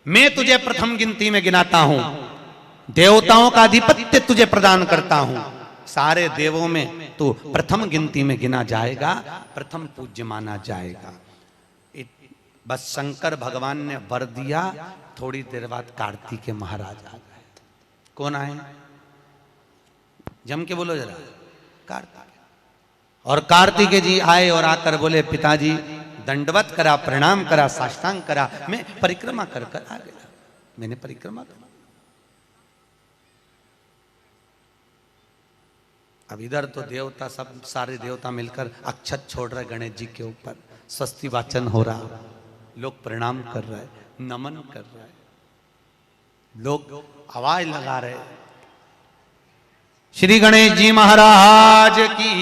मैं तुझे प्रथम गिनती में गिनाता हूं, देवताओं का आधिपत्य तुझे प्रदान करता हूं, सारे देवों में तू प्रथम गिनती में गिना जाएगा, प्रथम पूज्य माना जाएगा। बस शंकर भगवान ने वर दिया, थोड़ी देर बाद कार्तिकेय महाराज आ गए। कौन आए? जम के बोलो जरा। कार्तिकेय। और कार्तिकेय जी आए और आकर बोले, पिताजी दंडवत करा, प्रणाम करा, साष्टांग करा, मैं परिक्रमा कर कर आ गया। मैंने परिक्रमा करा। अब इधर तो देवता सब सारे देवता मिलकर अक्षत छोड़ रहे गणेश जी के ऊपर, स्वस्ति वाचन हो रहा, लोग प्रणाम कर रहे, नमन कर रहे, लोग आवाज लगा रहे, श्री गणेश जी महाराज की।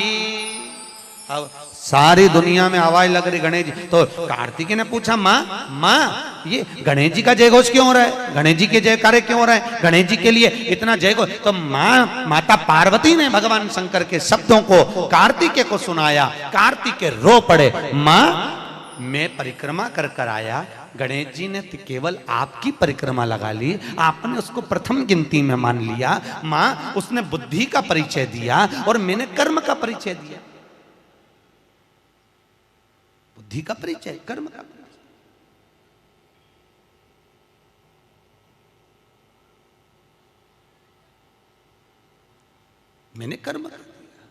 अब सारी दुनिया में आवाज लग रही गणेश जी। तो कार्तिकेय ने पूछा, माँ ये गणेश जी का जयघोष क्यों हो रहा है? गणेश जी के जयकारे क्यों हो रहे हैं? गणेश जी के लिए इतना जयघोष? तो माता पार्वती ने भगवान शंकर के शब्दों को कार्तिकेय को सुनाया। कार्तिकेय रो पड़े, माँ मैं परिक्रमा कर कर आया, गणेश जी ने केवल आपकी परिक्रमा लगा ली, आपने उसको प्रथम गिनती में मान लिया। माँ उसने बुद्धि का परिचय दिया और मैंने कर्म का परिचय दिया। बुद्धि का परिचय, कर्म का परिचय। मैंने कर्म कर दिया।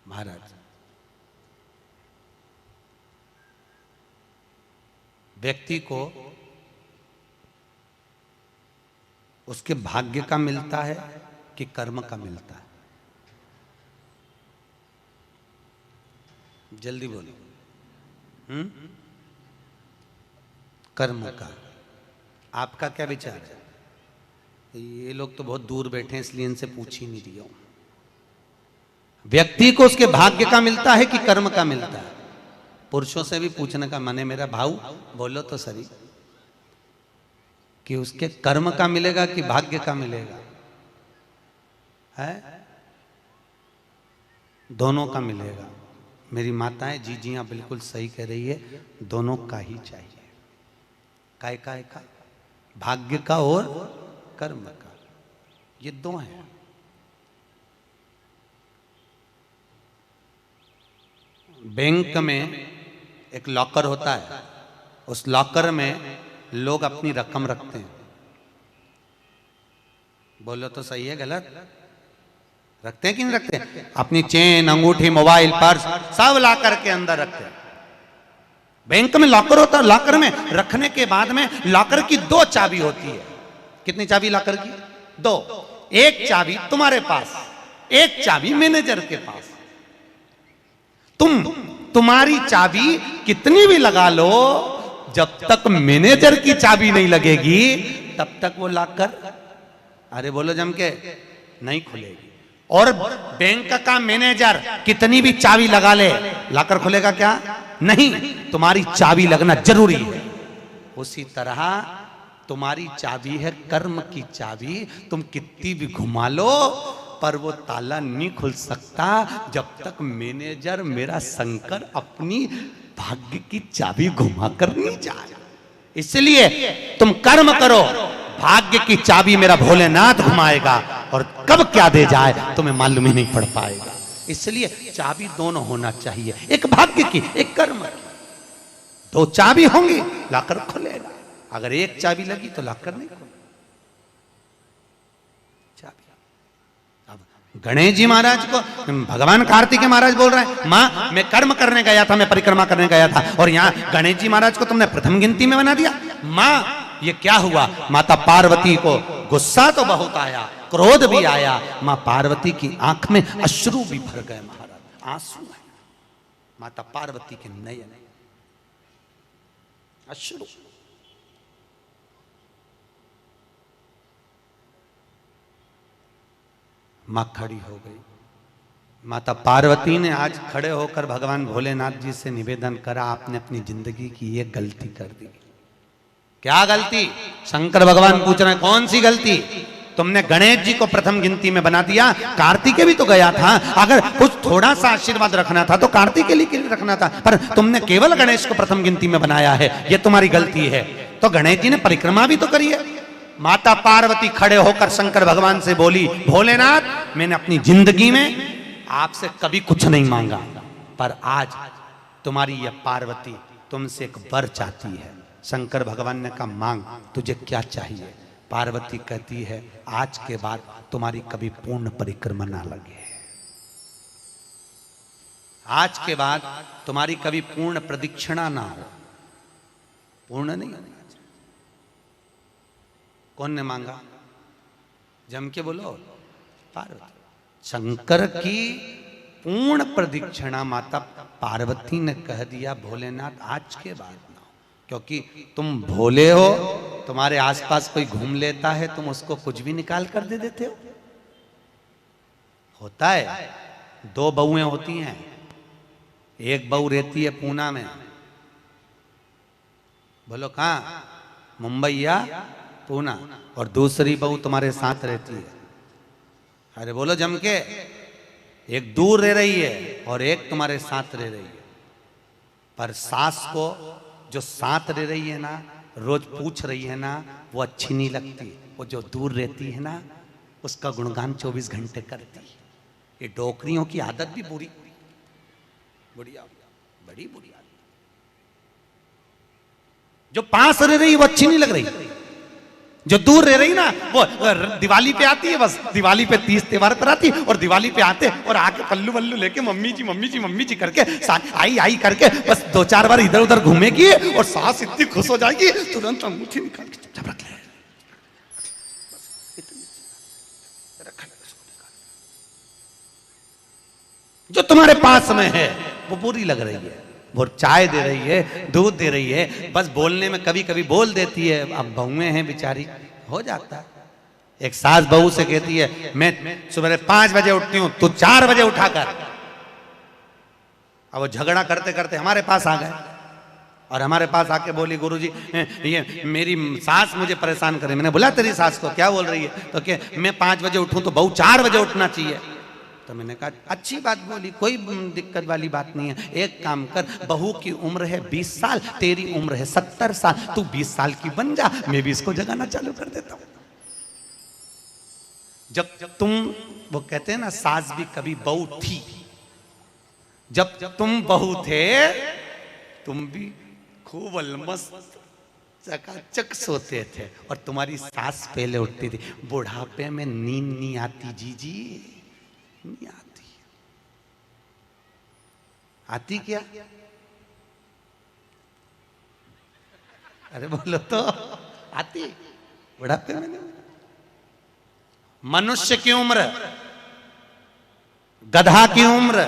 महाराज व्यक्ति को उसके भाग्य का मिलता है कि कर्म का मिलता है? जल्दी बोलो। कर्म का। आपका क्या विचार है? ये लोग तो बहुत दूर बैठे हैं इसलिए इनसे पूछ ही नहीं रही हूं। व्यक्ति को उसके भाग्य का मिलता है कि कर्म का मिलता है? पुरुषों से भी पूछने का मन है मेरा, भाऊ बोलो तो सही, कि उसके कर्म का मिलेगा कि भाग्य का मिलेगा? है दोनों का मिलेगा। मेरी माताएं जीजियां बिल्कुल सही कह रही है, दोनों का ही चाहिए। काय का भाग्य का और कर्म का, ये दो हैं। बैंक में एक लॉकर होता है, उस लॉकर में लोग अपनी रकम रखते हैं। बोलो तो सही है गलत? रखते हैं कि नहीं रखते? अपनी चेन, अंगूठी, मोबाइल, पर्स सब लॉकर के अंदर रखते हैं। बैंक में लॉकर होता है, लॉकर में रखने के बाद में लॉकर की दो चाबी होती है। कितनी चाबी लॉकर की? दो। एक चाबी तुम्हारे पास, एक चाबी मैनेजर के पास। तुम्हारी चाबी कितनी भी लगा लो, जब तक मैनेजर की चाबी नहीं लगेगी तब तक वो लॉकर, अरे बोलो जम के, नहीं खुलेगी। और बैंक का मैनेजर कितनी भी चाबी लगा ले, लॉकर खुलेगा क्या? नहीं, तुम्हारी चाबी लगना जरूरी है। उसी तरह तुम्हारी चाबी है कर्म की चाबी, तुम कितनी भी घुमा लो पर वो ताला नहीं खुल सकता जब तक मैनेजर मेरा शंकर अपनी भाग्य की चाबी घुमा कर नहीं जाए। इसलिए तुम कर्म करो, भाग्य की चाबी मेरा भोलेनाथ घुमाएगा, और कब क्या दे जाए तुम्हें मालूम ही नहीं पड़ पाएगा। इसलिए चाबी दोनों होना चाहिए, एक भाग्य की, एक कर्म की। दो चाबी होंगी लॉकर खुलेगा, अगर एक चाबी लगी तो लॉकर नहीं खुलेगा। गणेश जी महाराज को भगवान कार्तिकेय महाराज बोल रहे हैं, माँ मैं कर्म करने गया था, मैं परिक्रमा करने गया था, और यहाँ गणेश जी महाराज को तुमने प्रथम गिनती में बना दिया। माँ ये क्या हुआ? माता पार्वती को गुस्सा तो बहुत आया, क्रोध भी आया। माँ पार्वती की आंख में अश्रु भी भर गए महाराज, आंसू है माता पार्वती के नयन, अश्रु। मां खड़ी हो गई। माता पार्वती ने आज खड़े होकर भगवान भोलेनाथ जी से निवेदन करा, आपने अपनी जिंदगी की ये गलती कर दी। क्या गलती? शंकर भगवान पूछ रहे हैं कौन सी गलती? तुमने गणेश जी को प्रथम गिनती में बना दिया, कार्तिकेय भी तो गया था। अगर कुछ थोड़ा सा आशीर्वाद रखना था तो कार्तिकेय के लिए रखना था, पर तुमने केवल गणेश को प्रथम गिनती में बनाया है, ये तुम्हारी गलती है। तो गणेश जी ने परिक्रमा भी तो करी है। माता पार्वती खड़े होकर शंकर भगवान से बोली, भोलेनाथ मैंने अपनी जिंदगी में आपसे कभी कुछ नहीं मांगा, पर आज तुम्हारी यह पार्वती तुमसे एक वर चाहती है। शंकर भगवान ने कहा, मांग, तुझे क्या चाहिए? पार्वती कहती है, आज के बाद तुम्हारी कभी पूर्ण परिक्रमा ना लगे, आज के बाद तुम्हारी कभी पूर्ण प्रदक्षिणा ना हो, पूर्ण नहीं होनी। कौन ने मांगा? जम के बोलो, पार्वती। शंकर की पूर्ण प्रदक्षिणा माता पार्वती ने कह दिया, भोलेनाथ आज के बाद ना हो, क्योंकि तुम भोले हो, तुम्हारे आसपास कोई घूम लेता है, तुम उसको कुछ भी निकाल कर दे देते हो। होता है, दो बहुएं होती हैं, एक बहू रहती है पूना में, बोलो कहां? मुंबई या पूना, और दूसरी बहू तुम्हारे साथ रहती है। अरे बोलो जम के, एक दूर रह रही है और एक तुम्हारे साथ रह रही है। पर सास को जो साथ रह रही है ना, रोज पूछ रही है ना, वो अच्छी नहीं लगती। वो जो दूर रहती है ना, उसका गुणगान 24 घंटे करती है। ये डोकरियों की आदत भी बुरी, बढ़िया, बड़ी बुरी आदत। जो पास रह रही वो अच्छी नहीं लग रही, जो दूर रह रही ना, वो दिवाली पे आती है, बस दिवाली पे 30 त्योहार पर आती है, और दिवाली पे आते और आके पल्लू वल्लू लेके मम्मी जी मम्मी जी मम्मी जी करके आई आई करके बस 2-4 बार इधर उधर घूमेगी, और सास इतनी खुश हो जाएगी, तुरंत अंगूठी निकाल के चुपचाप रख ले। जो तुम्हारे पास में है वो बुरी लग रही है, वो चाय दे रही है, दूध दे रही है, बस बोलने में कभी कभी बोल देती है। अब बहुएं हैं बेचारी, हो जाता है। एक सास बहू से कहती है, मैं सुबह 5 बजे उठती हूं, तू 4 बजे उठाकर। अब वो झगड़ा करते करते हमारे पास आ गए, और हमारे पास आके बोली, गुरुजी ये मेरी सास मुझे परेशान करे। मैंने बोला, तेरी सास को क्या बोल रही है? तो क्या मैं 5 बजे उठूं तो बहू 4 बजे उठना चाहिए। तो मैंने कहा, अच्छी बात बोली, कोई दिक्कत वाली बात नहीं है। एक काम कर, बहू की उम्र है 20 साल, तेरी उम्र है 70 साल, तू 20 साल की बन जा, मैं भी इसको जगाना चालू कर देता हूं। जब तुम, वो कहते हैं ना, सास भी कभी बहू थी। जब तुम बहू थे, तुम भी खूब अलमस्त चकाचक सोते थे, और तुम्हारी सास पहले उठती थी। बुढ़ापे में नींद नहीं आती जीजी, नहीं आती। आती क्या? अरे बोलो तो, आती बुढ़ापे में नहीं। मनुष्य की उम्र, गधा की उम्र,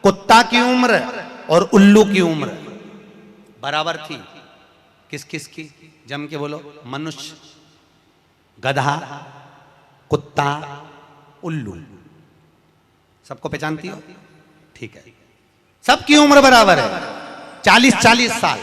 कुत्ता की उम्र और उल्लू की उम्र बराबर थी। किस किस की? जम के बोलो। मनुष्य, गधा, कुत्ता, उल्लू, सबको पहचानती हो? ठीक है, सबकी उम्र बराबर है, 40-40 साल।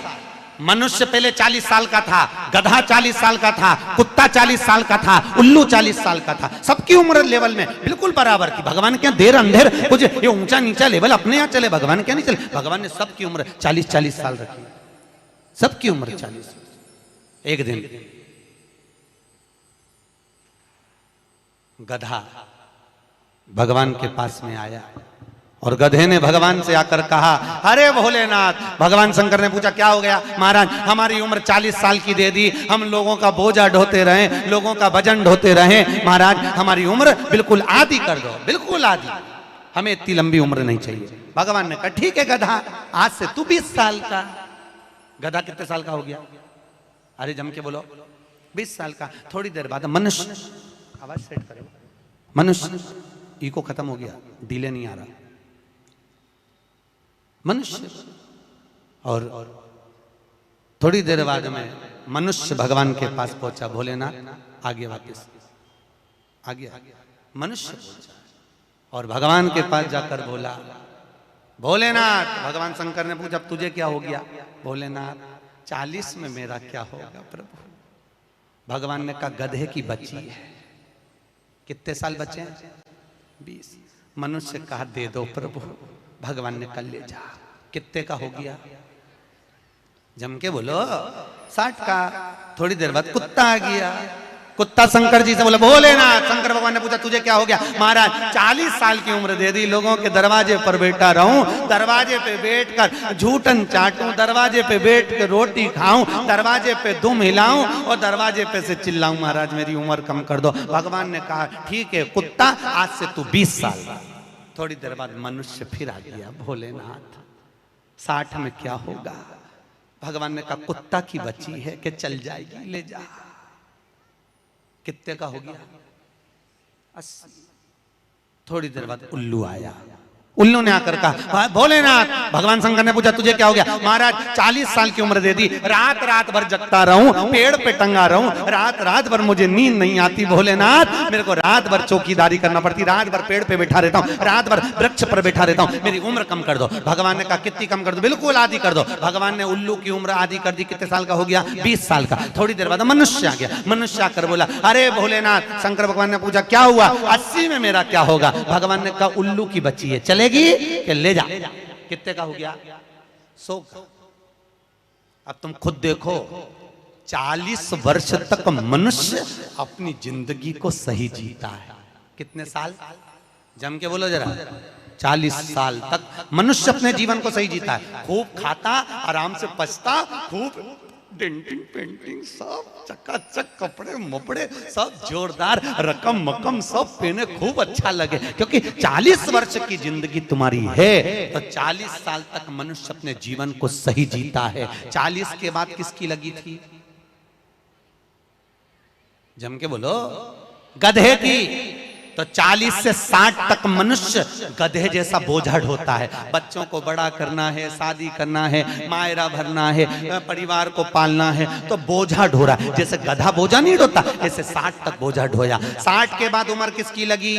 मनुष्य पहले 40 साल का था, गधा 40 साल का था, कुत्ता 40 साल का था, उल्लू 40 साल का था। सबकी उम्र लेवल में बिल्कुल बराबर थी। भगवान क्या देर अंधेर कुछ ये ऊंचा नीचा लेवल अपने यहाँ चले, भगवान क्या नहीं चले। भगवान ने सबकी उम्र 40-40 साल रखी, सबकी उम्र 40। एक दिन गधा भगवान के पास में आया, और गधे ने भगवान से आकर कहा, अरे भोलेनाथ। भगवान शंकर ने पूछा, क्या हो गया? महाराज, हमारी उम्र 40 साल की दे दी, हम लोगों का बोझा ढोते रहे, लोगों का वजन ढोते रहे, महाराज हमारी उम्र बिल्कुल आधी कर दो, बिल्कुल आधी, हमें इतनी लंबी उम्र नहीं चाहिए। भगवान ने कहा, ठीक है गधा, आज से तू 20 साल का। गधा कितने साल का हो गया? अरे जम के बोलो, 20 साल का। थोड़ी देर बाद मनुष्य, आवाज सेट करो, मनुष्य, इको खत्म हो गया, डिले नहीं आ रहा, मनुष्य। और थोड़ी देर बाद में मनुष्य भगवान के पास पहुंचा। भोलेनाथ आगे वापस आ गया, मनुष्य पहुंचा और भगवान के पास जाकर बोला, भोलेनाथ। भगवान शंकर ने पूछा, तुझे क्या हो गया? भोलेनाथ, 40 में मेरा क्या होगा प्रभु? भगवान ने कहा, गधे की बच्ची है, कितने साल बचे हैं? 20। मनुष्य कहा दे दो प्रभु, भगवान ने कल ले जा। कितने का हो गया? जम के बोलो 60 का। थोड़ी देर बाद कुत्ता आ गया। कुत्ता शंकर जी से बोला भोलेनाथ। शंकर भगवान ने पूछा तुझे क्या हो गया? महाराज 40 साल की उम्र दे दी, लोगों के दरवाजे पर बैठा रहूं, दरवाजे पे बैठकर झूठन चाटूं, दरवाजे पे बैठ कर रोटी खाऊं, दरवाजे पे दुम हिलाऊं और दरवाजे पे से चिल्लाऊं महाराज मेरी उम्र कम कर दो। भगवान ने कहा ठीक है कुत्ता, आज से तू 20 साल का। थोड़ी देर बाद मनुष्य फिर आ गया। भोलेनाथ 60 में क्या होगा? भगवान ने कहा कुत्ता की बच्ची है कि चल जाएगी, ले जा। कितने का हो गया? 80। थोड़ी देर बाद उल्लू आया। उल्लू ने आकर कहा भोलेनाथ। भगवान शंकर ने पूछा तुझे क्या हो गया? महाराज 40 साल की उम्र दे दी, रात रात भर जगता रहूं, पेड़ पे टंगा रहूं, रात रात भर मुझे नींद नहीं आती भोलेनाथ, मेरे को रात भर चौकीदारी करना पड़ती, रात भर पेड़ पे बैठा रहता हूं, रात भर वृक्ष पर बैठा रहता हूं, मेरी उम्र कम कर दो। भगवान ने कहा कितनी कम कर दो? बिल्कुल आधी कर दो। भगवान ने उल्लू की उम्र आधी कर दी। कितने साल का हो गया? 20 साल का। थोड़ी देर बाद मनुष्य आ गया। मनुष्य आकर बोला अरे भोलेनाथ। शंकर भगवान ने पूछा क्या हुआ? 80 में मेरा क्या होगा? भगवान ने कहा उल्लू की बच्ची है, चलेगी कि ले जा। कितने का हो गया? 100 का। अब तुम खुद देखो 40 वर्ष तक मनुष्य अपनी जिंदगी को सही जीता है। कितने साल? जम के बोलो जरा। 40 साल तक मनुष्य अपने जीवन को सही जीता है। खूब खाता, आराम से पचता, खूब डेंटिंग पेंटिंग सब चकाचक, कपड़े मपड़े सब जोरदार, रकम मकम सब पहने, खूब अच्छा लगे। क्योंकि 40 वर्ष की जिंदगी तुम्हारी है तो 40 साल तक मनुष्य अपने जीवन को सही जीता है। 40 के बाद किसकी लगी थी? जम के बोलो। गधे की। तो 40 से 60 तक मनुष्य गधे जैसा बोझा ढोता है। बच्चों को बड़ा करना है, शादी करना है, मायरा भरना है, परिवार को पालना है, तो बोझा ढो रहा है। जैसे गधा बोझा नहीं ढोता, ऐसे 60 तक बोझा ढोया। 60 के बाद उम्र किसकी लगी?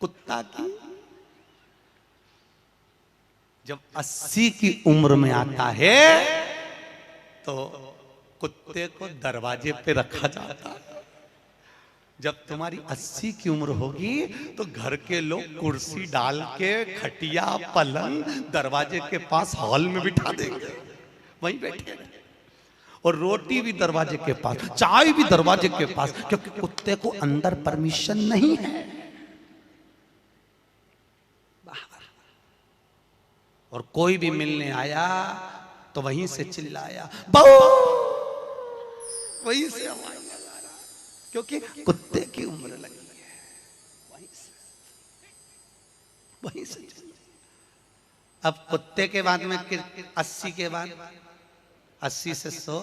कुत्ता की। जब 80 की उम्र में आता है तो कुत्ते को दरवाजे पे रखा जाता है। जब तुम्हारी 80 की उम्र होगी तो घर के लोग कुर्सी डाल के, खटिया पलंग दरवाजे के पास हॉल में बिठा देंगे, वहीं बैठे, और रोटी भी दरवाजे के पास, चाय भी दरवाजे के पास, क्योंकि कुत्ते को अंदर परमिशन नहीं है। और कोई भी मिलने आया तो वहीं से चिल्लाया, बहु, वहीं से आवाज लगा रहा, क्योंकि कुत्ते की उम्र लगी है। वहीं से अब कुत्ते के बाद में 80 के बाद 80 से 100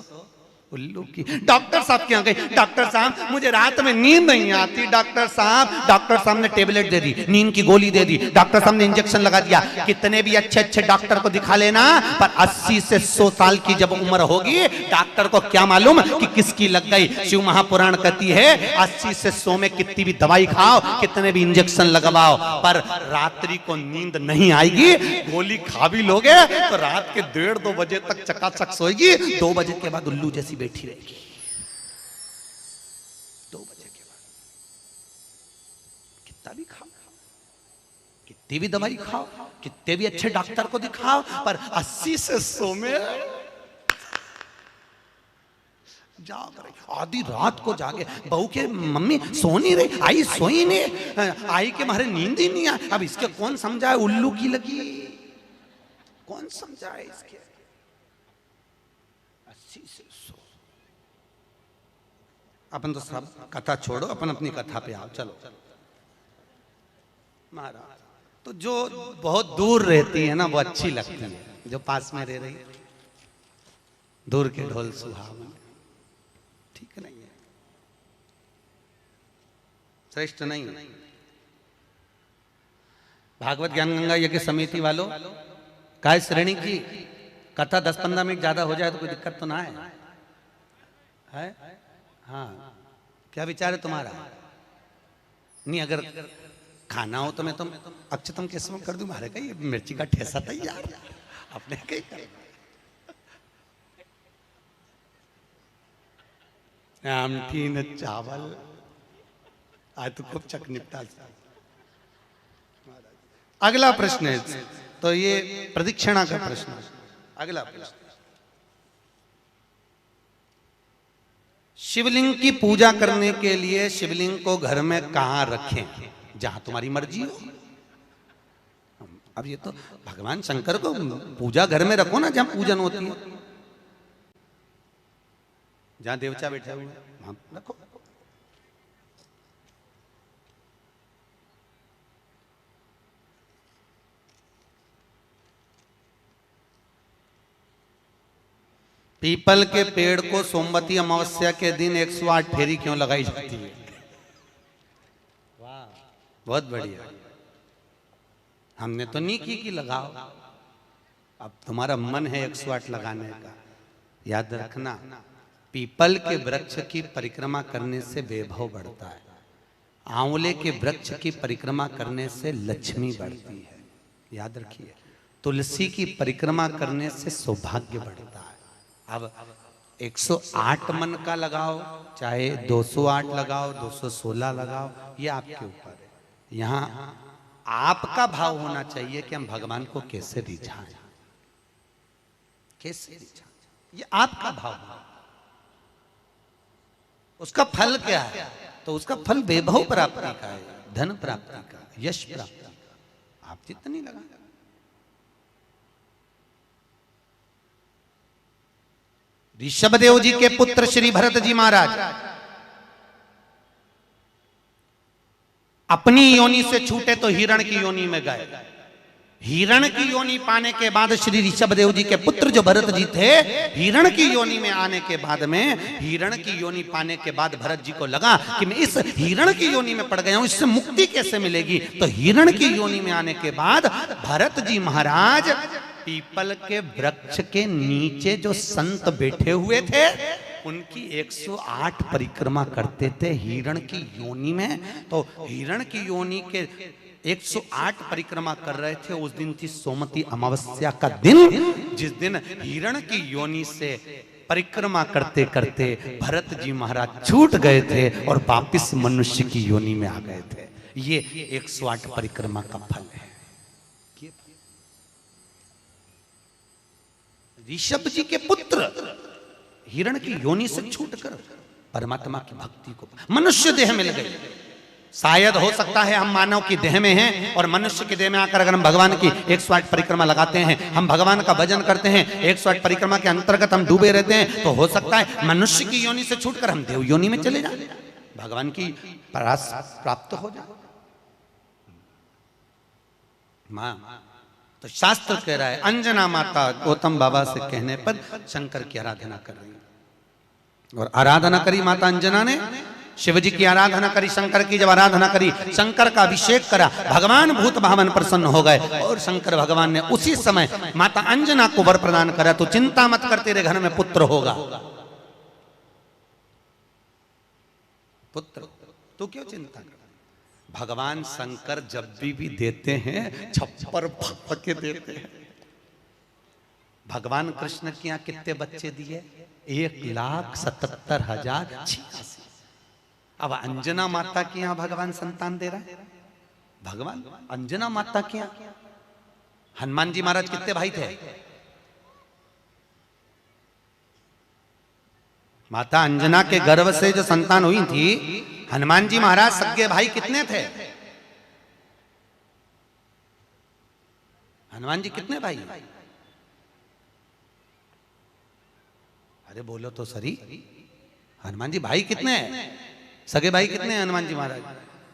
उल्लू की। डॉक्टर साहब के यहाँ गई, डॉक्टर साहब मुझे रात में नींद नहीं आती, डॉक्टर साहब ने टेबलेट दे दी, नींद की गोली दे दी, डॉक्टर साहब ने इंजेक्शन लगा दिया। कितने भी अच्छे अच्छे डॉक्टर को दिखा लेना, पर 80 से 100 साल की जब उम्र होगी, डॉक्टर को क्या मालूम कि किसकी लग गई। शिव महापुराण कहती है 80 से 100 में कितनी भी दवाई खाओ, कितने भी इंजेक्शन लगवाओ, पर रात्रि को नींद नहीं आएगी। गोली खा भी लोगे तो रात के 1:30-2 बजे तक चकाचक सोएगी, 2 बजे के बाद उल्लू जैसी बैठी रहेगी। 2 बजे के बाद कितना भी खाओ, कितनी भी दवाई खाओ, कितने भी अच्छे डॉक्टर को दिखाओ, पर 80 से 100 में जाग रही। आधी रात को जागे, बहू के मम्मी सो नहीं रही, आई सोई नहीं, आई के मारे नींद ही नहीं आई। अब इसके कौन समझाए, उल्लू की लगी, कौन समझाए इसके। 80 से 100। अपन तो सब कथा छोड़ो, अपन अपनी कथा पे आओ, चलो। महाराज तो जो बहुत दूर रहती है ना वो अच्छी लगती है, जो पास में रह रही दूर के ढोल सुहावन, ठीक नहीं है, श्रेष्ठ नहीं। भागवत ज्ञान गंगा यज्ञ समिति वालों, काय श्रेणी की कथा 10-15 मिनट ज्यादा हो जाए तो कोई दिक्कत तो ना है? हाँ, क्या विचार है तुम्हारा? नहीं, अगर खाना हो तो मैं तुम अक्षतम किस्म कर दूं, मारे का ये मिर्ची का ठेसा तैयार, अपने कहीं आमठी न चावल। आज तो खूब चक निपटा। अगला प्रश्न है, तो ये प्रदक्षिणा का प्रश्न है। अगला प्रश्न, शिवलिंग की पूजा करने के लिए शिवलिंग को घर में कहां रखें? जहां तुम्हारी मर्जी हो। अब ये तो भगवान शंकर को पूजा घर में रखो ना, जहां पूजन होती है, जहां देवता बैठे हुए वहां रखो। पीपल के पेड़ को सोमवती अमावस्या के दिन 108 फेरी क्यों लगाई जाती है? वाह, बहुत बढ़िया। हमने तो नहीं की लगाओ, अब तुम्हारा मन है 108 लगाने का। याद रखना, पीपल के वृक्ष की परिक्रमा करने से वैभव बढ़ता है, आंवले के वृक्ष की परिक्रमा करने से लक्ष्मी बढ़ती है। याद रखिए, तुलसी की परिक्रमा करने से सौभाग्य बढ़ता है। अब 108 मन का लगाओ, चाहे 208 लगाओ, 216 लगाओ, ये आपके ऊपर है। यहाँ आपका भाव होना चाहिए कि हम भगवान को कैसे रिझाएं, कैसे रिझाएं, ये आपका भाव है। उसका फल क्या है? तो उसका फल वैभव प्राप्ति का है, धन प्राप्ति का, यश प्राप्ति का। आप जितनी लगा, ऋषभदेव जी के पुत्र श्री भरत जी महाराज अपनी योनि से छूटे तो हिरण की योनि में गए। हिरण की योनि पाने के बाद श्री ऋषभदेव जी के पुत्र जो भरत जी थे, हिरण की योनि में आने के बाद में, हिरण की योनि पाने के बाद भरत जी को लगा कि मैं इस हिरण की योनि में पड़ गया हूं, इससे मुक्ति कैसे मिलेगी? तो हिरण की योनि में आने के बाद भरत जी महाराज पीपल के वृक्ष के नीचे जो संत बैठे हुए थे, उनकी 108 परिक्रमा करते थे हिरण की योनि में। तो हिरण की योनि के 108 परिक्रमा कर रहे थे। उस दिन थी सोमवती अमावस्या का दिन, जिस दिन हिरण की योनि से परिक्रमा करते करते भरत जी महाराज छूट गए थे और वापिस मनुष्य की योनि में आ गए थे। ये 108 परिक्रमा का फल है। ऋषभ जी के पुत्र हिरण की योनि से छूटकर परमात्मा की भक्ति को मनुष्य देह में लगे। शायद हो सकता है हम मानव की देह में हैं और मनुष्य की देह में आकर अगर हम भगवान की 108 परिक्रमा लगाते हैं, हम भगवान का भजन करते हैं, 108 परिक्रमा के अंतर्गत हम डूबे रहते हैं, तो हो सकता है मनुष्य की योनि से छूटकर हम देव योनि में चले जाए, भगवान की परास प्राप्त हो जाए। मां तो शास्त्र कह रहा है, अंजना माता गौतम बाबा से कहने पर शंकर की आराधना कर रही है। और आराधना करी माता अंजना ने, शिव जी की आराधना करी, शंकर की जब आराधना करी, शंकर का अभिषेक करा, भगवान भूत भावन प्रसन्न हो गए और शंकर भगवान ने उसी समय माता अंजना को वर प्रदान करा, तो चिंता मत कर, तेरे घर में पुत्र होगा। पुत्र, तू क्यों चिंता कर? भगवान शंकर जब भी देते हैं छप्पर फाड़ के देते हैं। भगवान कृष्ण के यहाँ कितने बच्चे दिए? 1,77,086। अब अंजना माता के यहाँ भगवान संतान दे रहा है। भगवान अंजना माता के यहाँ हनुमान जी महाराज कितने भाई थे? माता अंजना के गर्भ से जो संतान हुई थी, हनुमान जी महाराज सगे भाई कितने थे? हनुमान जी कितने भाई? अरे बोलो तो सही, हनुमान जी भाई कितने हैं? सगे भाई कितने हैं हनुमान जी महाराज?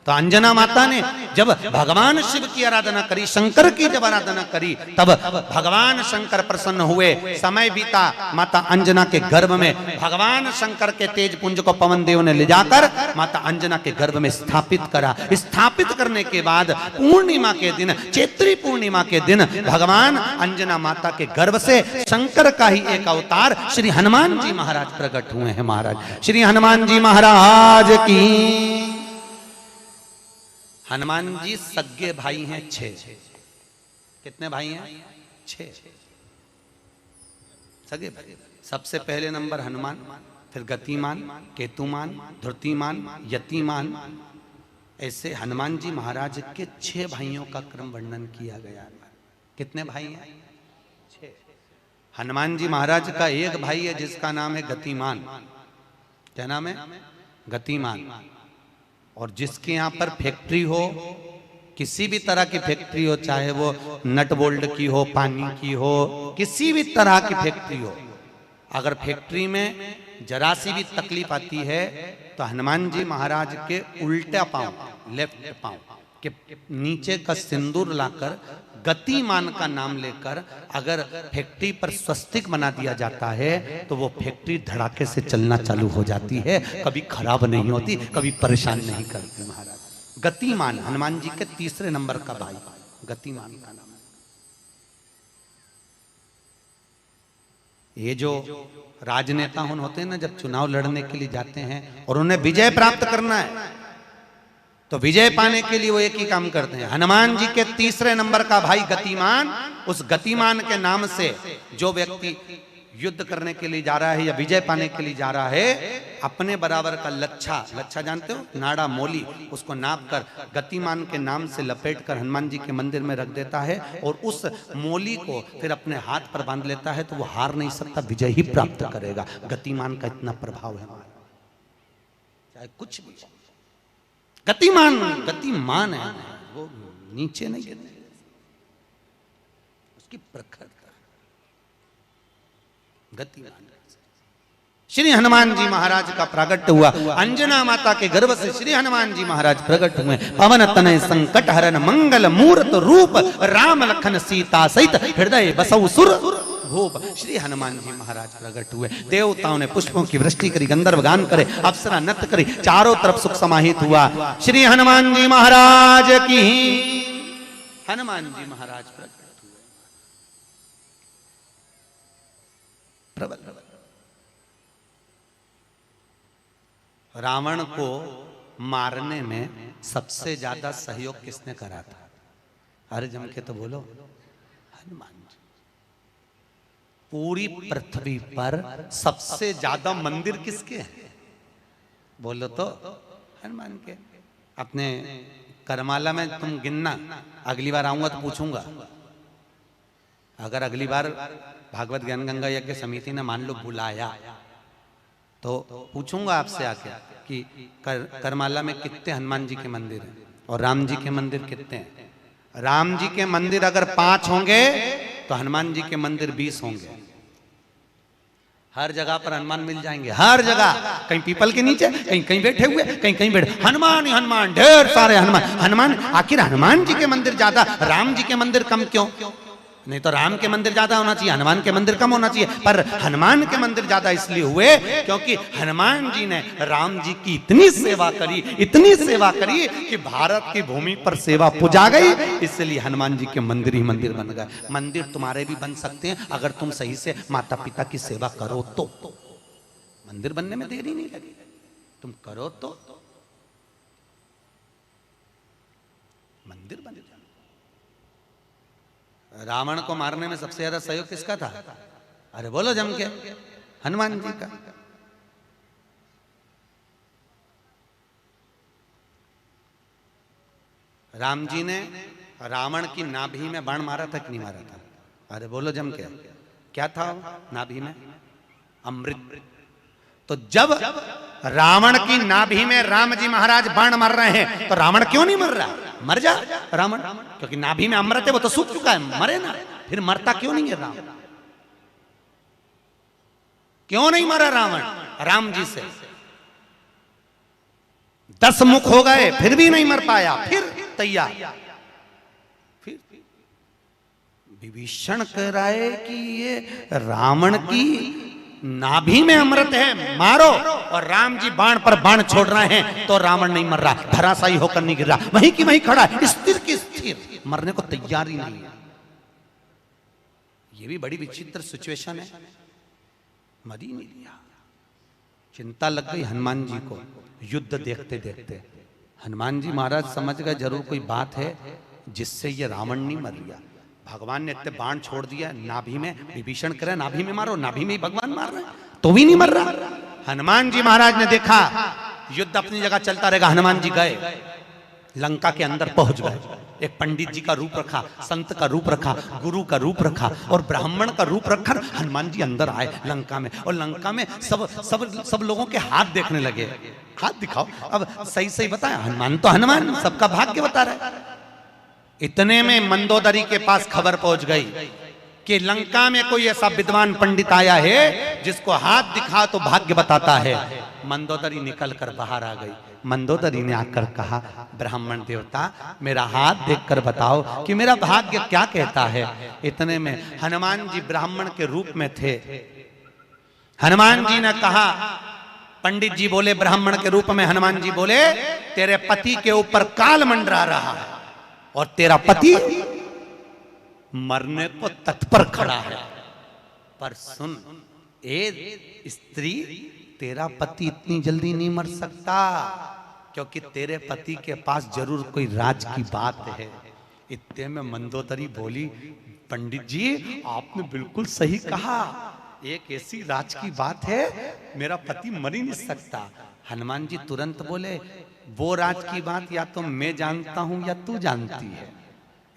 तो अंजना माता ने जब भगवान शिव की आराधना करी, शंकर की जब आराधना करी, तब भगवान शंकर प्रसन्न हुए। समय बीता, माता अंजना के गर्भ में भगवान शंकर के तेज पुंज को पवन देव ने ले जाकर माता अंजना के गर्भ में स्थापित करा। स्थापित करने के बाद पूर्णिमा के दिन, चैत्री पूर्णिमा के दिन, भगवान अंजना माता के गर्भ से शंकर का ही एक अवतार श्री हनुमान जी महाराज प्रकट हुए हैं। महाराज श्री हनुमान जी महाराज की। हनुमान जी सगे भाई हैं 6। कितने भाई हैं? 6 सगे भाई। सबसे पहले नंबर हनुमान, फिर गतिमान, केतुमान, धृतिमान, यतिमान, ऐसे हनुमान जी महाराज के 6 भाइयों का क्रम वर्णन किया गया है। कितने भाई हैं? 6। हनुमान जी महाराज का एक भाई है जिसका नाम है गतिमान। क्या नाम है? गतिमान। और जिसके यहाँ पर फैक्ट्री हो, किसी भी तरह की फैक्ट्री हो, चाहे वो नट बोल्ट की हो, पानी की हो, किसी भी तरह की फैक्ट्री हो, अगर फैक्ट्री में जरा सी भी तकलीफ आती है तो हनुमान जी महाराज के उल्टा पांव, लेफ्ट पांव के नीचे का सिंदूर लाकर गतिमान का नाम लेकर अगर फैक्ट्री पर स्वस्तिक बना दिया जाता है तो वो फैक्ट्री धड़ाके से चलना चालू हो जाती है, कभी खराब नहीं होती, कभी परेशान नहीं करती। महाराज गतिमान हनुमान जी के 3 नंबर का भाई, गतिमान का नाम। ये जो राजनेता होते हैं ना, जब चुनाव लड़ने के लिए जाते हैं और उन्हें विजय प्राप्त करना है तो विजय पाने के लिए वो एक ही काम करते हैं। हनुमान जी के 3 नंबर का भाई गतिमान, उस गतिमान के नाम से जो व्यक्ति युद्ध करने के लिए जा रहा है या विजय पाने के लिए जा रहा है, अपने बराबर का लच्छा, लच्छा जानते हो, नाड़ा मोली, उसको नाप कर गतिमान के नाम से लपेट कर हनुमान जी के मंदिर में रख देता है और उस मोली को फिर अपने हाथ पर बांध लेता है, तो वो हार नहीं सकता, विजय ही प्राप्त करेगा। गतिमान का इतना प्रभाव है हमारा, चाहे कुछ भी। गतिमान गतिमान है, वो नीचे नहीं गिरने, उसकी प्रखरता गतिमान। श्री हनुमान जी महाराज का प्रागट्य हुआ, अंजना माता के गर्भ से श्री हनुमान जी महाराज प्रकट हुए। पवन तनय संकट हरन मंगल मूर्त रूप, राम लखन सीता सहित हृदय बसउ सुर भूप। श्री हनुमान जी महाराज प्रकट हुए। देवताओं ने पुष्पों की वृष्टि करी, गंधर्व गान करे, अप्सरा नृत्य करी, चारों तरफ सुख समाहित हुआ। श्री हनुमान जी महाराज की। हनुमान जी महाराज प्रकट हुए। प्रबल रावण को मारने में सबसे ज्यादा सहयोग किसने करा था? अरे जम के तो बोलो, हनुमान जी। पूरी पृथ्वी पर सबसे ज्यादा मंदिर किसके हैं? बोलो तो हनुमान के। अपने करमाला में तुम गिनना, अगली बार आऊंगा तो पूछूंगा। अगर अगली बार भागवत ज्ञान गंगा यज्ञ समिति ने मान लो बुलाया तो पूछूंगा आपसे आके कि करमाला में कितने हनुमान जी के मंदिर हैं और राम जी के मंदिर कितने हैं। राम जी के मंदिर अगर 5 होंगे तो हनुमान जी के मंदिर 20 होंगे। हर जगह पर हनुमान मिल जाएंगे, हर जगह, कहीं पीपल के नीचे, कहीं कहीं बैठे हुए, कहीं कहीं बैठे, हनुमान ही हनुमान, ढेर सारे हनुमान। हनुमान, आखिर हनुमान जी के मंदिर ज्यादा, राम जी के मंदिर कम क्यों? नहीं तो राम के मंदिर ज्यादा होना चाहिए, हनुमान के मंदिर कम होना चाहिए, पर हनुमान के मंदिर ज्यादा इसलिए हुए क्योंकि हनुमान जी ने राम जी की इतनी सेवा करी, इतनी सेवा करी कि भारत की भूमि पर सेवा पुजा गई, इसलिए हनुमान जी के मंदिर ही मंदिर बन गए। मंदिर तुम्हारे भी बन सकते हैं अगर तुम सही से माता पिता की सेवा करो तो। मंदिर बनने में देरी नहीं लगी, तुम करो तो मंदिर बन जाए। रावण को मारने में सबसे ज्यादा सहयोग किसका था? अरे बोलो जम के, हनुमान जी का। राम जी ने रावण की नाभि में बाण मारा था कि नहीं मारा था? अरे बोलो जम के, क्या था नाभि में? अमृत। तो जब रावण की नाभि में राम जी महाराज बाण मार रहे हैं तो रावण क्यों नहीं मर रहा? मर जा रावण, क्योंकि नाभि में अमृत है, वो तो सूख चुका है, मरे ना, फिर मरता क्यों नहीं है रावण? क्यों नहीं मरा रावण? राम जी से 10 मुख हो गए फिर भी नहीं मर पाया, फिर तैयार। फिर विभीषण कह रहा है कि ये रावण की नाभि में अमृत है, मारो, और राम जी बाण पर बाण छोड़ रहे हैं तो रावण नहीं मर रहा, धराशायी होकर नहीं गिर रहा, वहीं की वहीं खड़ा है, स्थिर की स्थिर, मरने को तैयार ही नहीं है। ये भी बड़ी विचित्र सिचुएशन है। मर ही नहीं लिया। चिंता लग गई हनुमान जी को युद्ध देखते देखते। हनुमान जी महाराज समझ गए जरूर कोई बात है जिससे ये रावण नहीं मर गया। भगवान ने इतने बाण छोड़ दिया नाभि में, विभीषण करे नाभि में मारो, नाभि में ही भगवान मार रहे हैं तो भी नहीं मर रहा। हनुमान जी महाराज ने देखा युद्ध अपनी जगह चलता रहेगा, हनुमान जी गए लंका के अंदर पहुंच गए। एक पंडित जी का रूप रखा, संत का रूप रखा, गुरु का रूप रखा और ब्राह्मण का रूप रखकर हनुमान जी अंदर आए लंका में। और लंका में सब लोगों के हाथ देखने लगे, हाथ दिखाओ। अब सही सही बताया, हनुमान तो हनुमान, सबका भाग्य बता रहे। इतने में मंदोदरी के पास खबर पहुंच गई कि लंका में कोई ऐसा विद्वान पंडित आया है जिसको हाथ दिखा तो भाग्य बताता है। मंदोदरी निकल कर बाहर आ गई। मंदोदरी ने आकर कहा, ब्राह्मण देवता मेरा हाथ देखकर बताओ कि मेरा भाग्य क्या कहता है। इतने में हनुमान जी ब्राह्मण के रूप में थे। हनुमान जी ने कहा, पंडित जी बोले ब्राह्मण के रूप में, हनुमान जी बोले तेरे पति के ऊपर काल मंडरा रहा है और तेरा पति मरने को तत्पर खड़ा है। पर सुन ए स्त्री, तेरा पति इतनी जल्दी नहीं मर सकता, क्योंकि तेरे पति के पास जरूर कोई राज की बात है। इतने में मंदोदरी बोली, पंडित जी आपने बिल्कुल सही कहा, एक ऐसी राज की बात है, मेरा पति मर ही नहीं सकता। हनुमान जी तुरंत बोले, वो राज की बात या तो मैं जानता हूं या तू जानती है।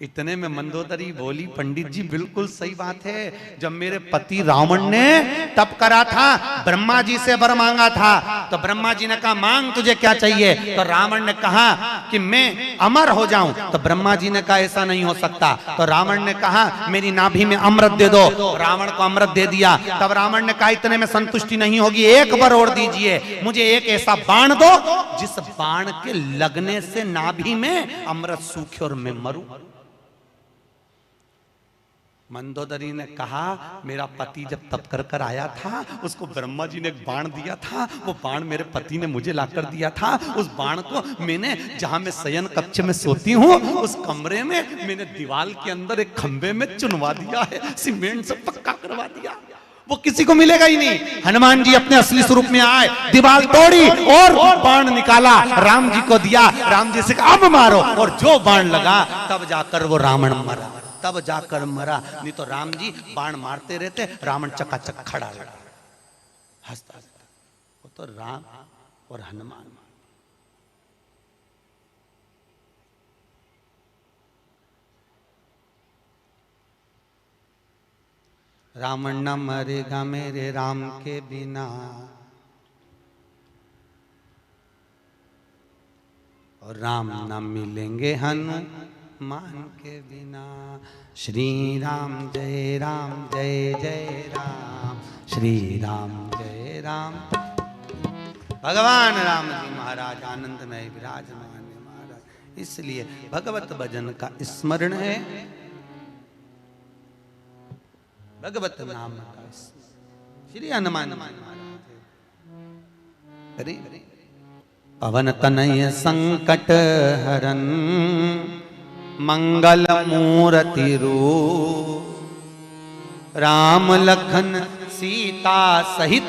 इतने में मंदोदरी बोली, पंडित जी बिल्कुल सही बात है, जब मेरे पति रावण ने तप करा था, ब्रह्मा जी से वर मांगा था, तो ब्रह्मा जी ने कहा मांग तुझे क्या चाहिए, तो रावण ने कहा कि मैं अमर हो जाऊं, तो ब्रह्मा जी ने कहा ऐसा नहीं हो सकता। तो रावण ने कहा मेरी नाभि में अमृत दे दो, रावण को अमृत दे दिया। तब रावण ने कहा इतने में संतुष्टि नहीं होगी, एक बार और दीजिए, मुझे एक ऐसा बाण दो जिस बाण के लगने से नाभि में अमृत सूखे और मैं मरूं। मंदोदरी ने कहा मेरा पति जब तप कर कर आया था, उसको ब्रह्मा जी ने एक बाण दिया था, वो बाण मेरे पति ने मुझे लाकर दिया था। उस बाण को मैंने, जहां मैं शयन कक्ष में सोती हूँ, उस कमरे में मैंने दीवार के अंदर एक खंबे में चुनवा दिया है, सीमेंट से पक्का करवा दिया, वो किसी को मिलेगा ही नहीं। हनुमान जी अपने असली स्वरूप में आए, दीवार तोड़ी और बाण निकाला, राम जी को दिया। राम जी से कहा अब मारो, और जो बाण लगा तब जाकर वो रावण मरा, तब जाकर मरा। नहीं तो राम जी बाण मारते रहते, रावण चकाचक खड़ा रहता, हंसता हंसता। वो तो राम और हनुमान। रावण न मरेगा मेरे राम के बिना, और राम न मिलेंगे हनुमान के बिना। श्री राम जय जय राम, श्री राम जय राम। भगवान राम जी महाराज आनंद में विराजमान है महाराज, इसलिए भगवत भजन का स्मरण है, भगवत नाम का। श्री हनुमान महाराज अरे पवन तनय संकट हरन, मंगल मूर्ति रूप, राम लखन सीता सहित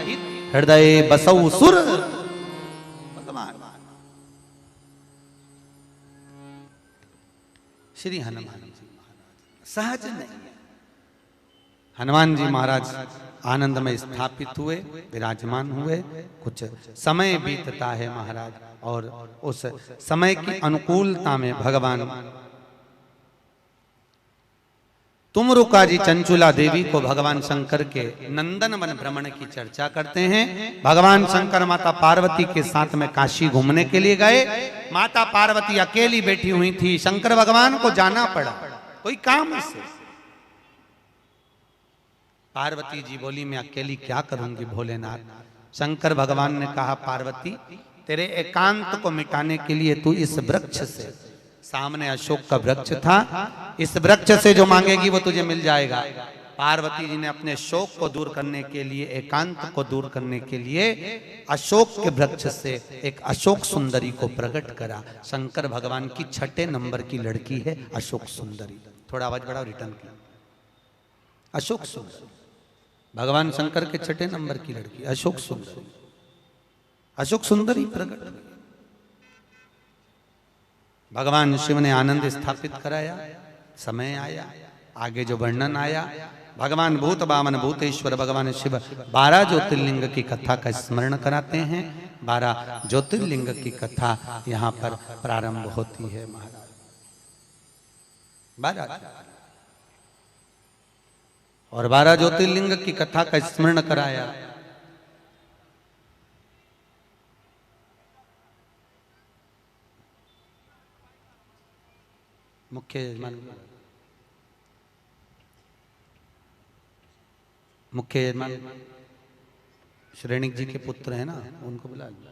हृदय बसौ सुर। श्री हनुमान जी महाराज सहज नहीं, हनुमान जी महाराज आनंद में स्थापित हुए, विराजमान हुए। कुछ समय बीतता है महाराज, और उस समय की अनुकूलता में भगवान तुमरुका जी चंचुला देवी को भगवान शंकर के नंदन वन भ्रमण की चर्चा करते हैं। भगवान शंकर माता पार्वती के साथ में काशी घूमने के लिए गए। माता पार्वती अकेली बैठी हुई थी, शंकर भगवान को जाना पड़ा कोई काम से। पार्वती जी बोली मैं अकेली क्या करूंगी भोलेनाथ। शंकर भगवान ने कहा पार्वती तेरे एकांत को मिटाने के लिए तू इस वृक्ष से, सामने अशोक का वृक्ष था, इस वृक्ष से जो मांगेगी वो तुझे मिल जाएगा। पार्वती जी ने अपने शोक को दूर करने के लिए, एकांत को दूर करने के लिए अशोक के वृक्ष से एक अशोक सुंदरी को प्रकट करा। शंकर भगवान की 6 नंबर की लड़की है अशोक सुंदरी। थोड़ा आवाज बढ़ाओ, रिटर्न किया। अशोक सुंदरी भगवान शंकर के 6 नंबर की लड़की अशोक सुंदरी। अशोक सुंदरी प्रकट, भगवान शिव ने आनंद स्थापित कराया। समय आया, आगे जो वर्णन आया भगवान भूत बामन भूतेश्वर भगवान शिव 12 ज्योतिर्लिंग की कथा का स्मरण कराते हैं। 12 ज्योतिर्लिंग की कथा यहाँ पर प्रारंभ होती है महाराज। 12 और 12 ज्योतिर्लिंग की कथा का स्मरण कराया। मुख्य यजमान श्रेणिक जी के पुत्र है ना, उनको बुला लो।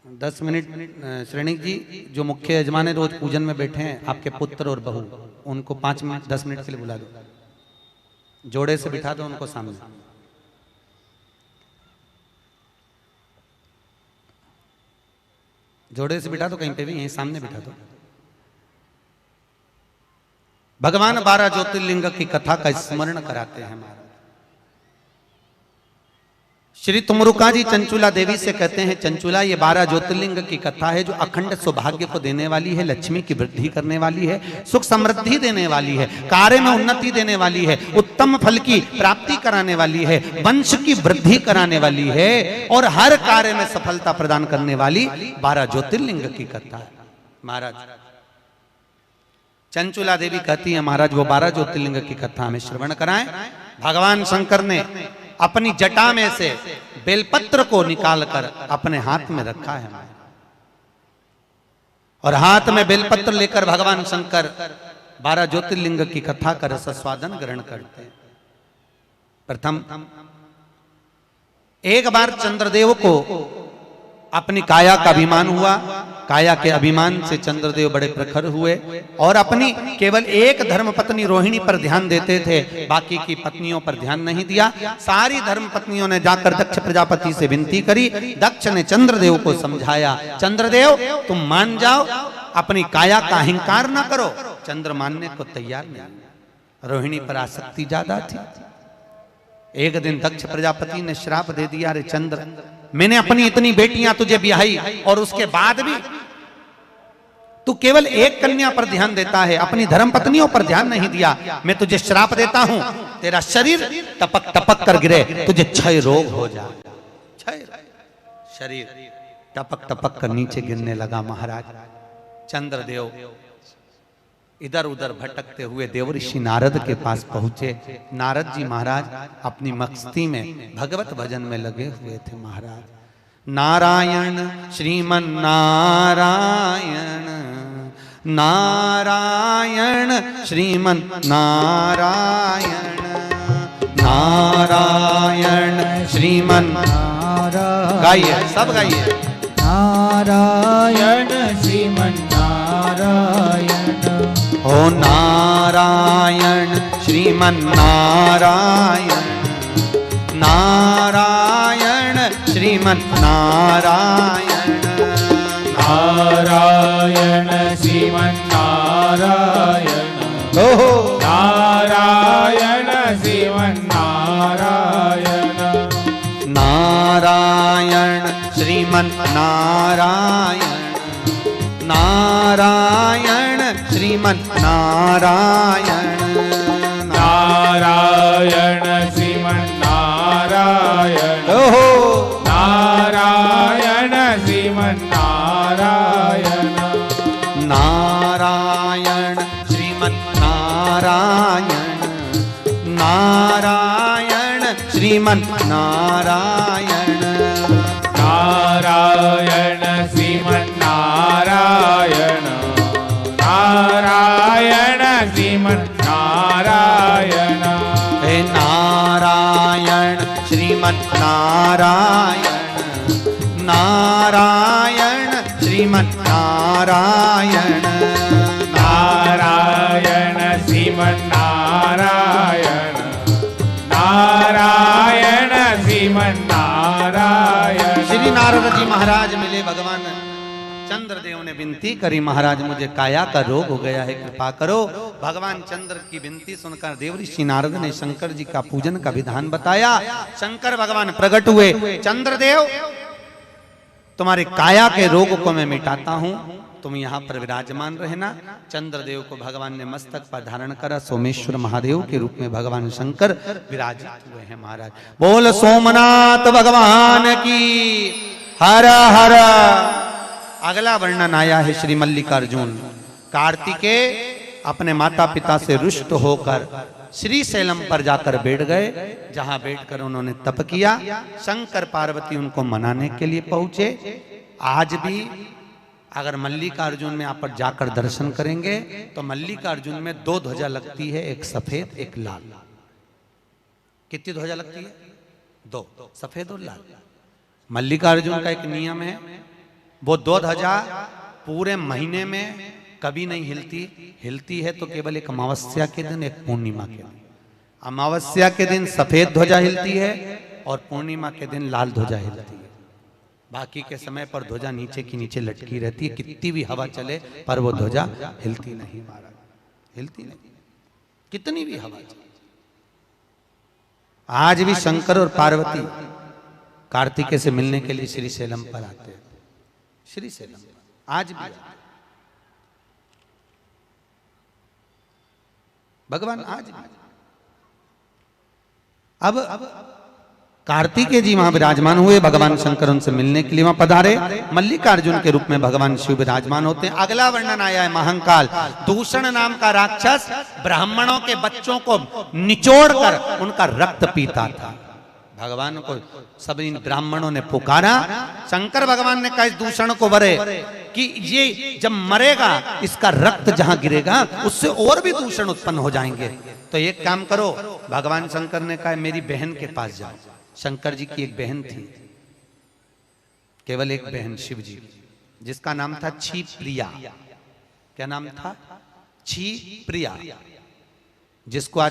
दस मिनट श्रेणिक जी जो मुख्य यजमान है रोज पूजन में बैठे हैं, आपके पुत्र और बहू, उनको 5 मिनट 10 मिनट के लिए बुला दो। जोड़े से बिठा दो उनको सामने। जोड़े से बिठा दो, कहीं पे भी यहीं सामने बिठा दो। भगवान 12 ज्योतिर्लिंग की कथा का स्मरण कराते हैं महाराज। श्री तुमरुका जी चंचुला देवी से कहते हैं, चंचुला ये 12 ज्योतिर्लिंग की कथा है जो अखंड सौभाग्य को देने वाली है, लक्ष्मी की वृद्धि करने वाली है, सुख समृद्धि देने वाली है, कार्य में उन्नति देने वाली है, उत्तम फल की प्राप्ति कराने वाली है, वंश की वृद्धि कराने वाली है और हर कार्य में सफलता प्रदान करने वाली 12 ज्योतिर्लिंग की कथा है महाराज। चंचुला देवी कहती है महाराज वो 12 ज्योतिर्लिंग की कथा हमें श्रवण कराएं। भगवान शंकर ने अपनी जटा में से बेलपत्र को निकालकर अपने हाथ में रखा है और हाथ में बेलपत्र लेकर भगवान शंकर 12 ज्योतिर्लिंग की कथा का रस स्वादन ग्रहण करते हैं। प्रथम एक बार चंद्रदेव को अपनी काया का अभिमान हुआ। काया के अभिमान से चंद्रदेव बड़े प्रखर हुए और अपनी केवल एक धर्मपत्नी रोहिणी पर ध्यान देते थे, बाकी की पत्नियों पर ध्यान नहीं दिया। सारी धर्मपत्नियों ने जाकर दक्ष प्रजापति से विनती करी। दक्ष ने चंद्रदेव को समझाया, चंद्रदेव तुम मान जाओ, अपनी काया का अहंकार ना करो। चंद्र मानने को तैयार नहीं, रोहिणी पर आसक्ति ज्यादा थी। एक दिन दक्ष प्रजापति ने श्राप दे दिया, अरे चंद्र मैंने अपनी इतनी बेटियां तुझे ब्याही और उसके बाद भी तू केवल एक कन्या पर ध्यान देता है, अपनी धर्मपत्नियों पर ध्यान नहीं दिया। मैं तुझे श्राप देता हूं, तेरा शरीर टपक टपक कर गिरे, तुझे क्षय रोग हो जाए। क्षय शरीर टपक टपक कर नीचे गिरने लगा महाराज। चंद्रदेव इधर उधर भटकते हुए देवऋषि नारद के पास पहुंचे। नारद जी महाराज अपनी मस्ती में भगवत भजन में लगे हुए थे महाराज। नारायण श्रीमन नारायण, नारायण श्रीमन नारायण, नारायण श्रीमन नारायण। गाइए, सब गाइए। नारायण श्रीमन नारायण, ओ नारायण श्रीमन नारायण, नारायण श्रीमन नारायण, नारायण श्रीमन नारायण, ओहो नारायण श्रीमन नारायण, नारायण श्रीमन नारायण, नारायण श्रीमन नारायण, नारायण श्रीमन नारायण, ओहो नारायण श्रीमन नारायण, नारायण श्रीमन नारायण, नारायण श्रीमन नारायण, नारायण श्रीमन नारायण, नारायण श्रीमन नारायण, हे नारायण श्रीमन नारायण, नारायण श्रीमन नारायण, नारायण श्रीमन नारायण, नारायण श्रीमन नारायण। श्री नारद जी महाराज मिले, भगवान चंद्रदेव ने विनती करी, महाराज मुझे काया का रोग हो गया है, कृपा करो। भगवान चंद्र की विनती सुनकर देवऋषि नारद ने शंकर जी का पूजन का विधान बताया। शंकर भगवान प्रकट हुए, चंद्रदेव तुम्हारे काया के रोग को मैं मिटाता हूं, तुम यहाँ पर विराजमान रहना। चंद्रदेव को भगवान ने मस्तक पर धारण करा, सोमेश्वर महादेव के रूप में भगवान शंकर विराजित हुए हैं महाराज। बोल सोमनाथ भगवान की हर हर। अगला वर्णन आया है श्री मल्लिकार्जुन। कार्तिकेय अपने माता पिता से रुष्ट होकर श्री शैलम पर जाकर बैठ गए, जहां बैठकर उन्होंने तप किया। शंकर पार्वती उनको मनाने के लिए पहुंचे। आज भी अगर मल्लिकार्जुन में आप पर जाकर दर्शन करेंगे तो मल्लिकार्जुन में 2 ध्वजा लगती है, एक सफेद एक लाल। कितनी ध्वजा लगती है? 2, सफेद और लाल। मल्लिकार्जुन का एक नियम है, वो 2 ध्वजा पूरे महीने में कभी नहीं हिलती है तो केवल एक अमावस्या के दिन, एक पूर्णिमा के दिन। अमावस्या के दिन सफेद ध्वजा हिलती है और पूर्णिमा के दिन लाल ध्वजा हिलती है। बाकी के समय पर ध्वजा नीचे की नीचे लटकी रहती है, कितनी भी हवा चले पर वो ध्वजा हिलती नहीं महाराज, हिलती नहीं, कितनी भी हवा चले। आज भी शंकर और पार्वती कार्तिकेय से मिलने के लिए श्री शैलम पर आते हैं। श्री शैलम आज भी भगवान आज भी। अब कार्तिकेय जी वहां विराजमान हुए, भगवान शंकर उनसे मिलने के लिए वहां पधारे। मल्लिकार्जुन के रूप में भगवान शिव विराजमान होते हैं। अगला वर्णन आया है महाकाल। दूषण नाम का राक्षस ब्राह्मणों के बच्चों को निचोड़कर उनका रक्त पीता था। भगवान को सब इन ब्राह्मणों ने पुकारा। शंकर भगवान ने कहा इस दूषण को वरे कि ये जब मरेगा इसका रक्त जहां गिरेगा उससे और भी दूषण उत्पन्न हो जाएंगे। तो एक काम करो, भगवान शंकर ने कहा मेरी बहन के पास जाओ। शंकर जी की एक बहन थी, केवल एक बहन शिव जी, जिसका नाम था छी प्रिया। क्या नाम था? छी प्रिया, जिसको आज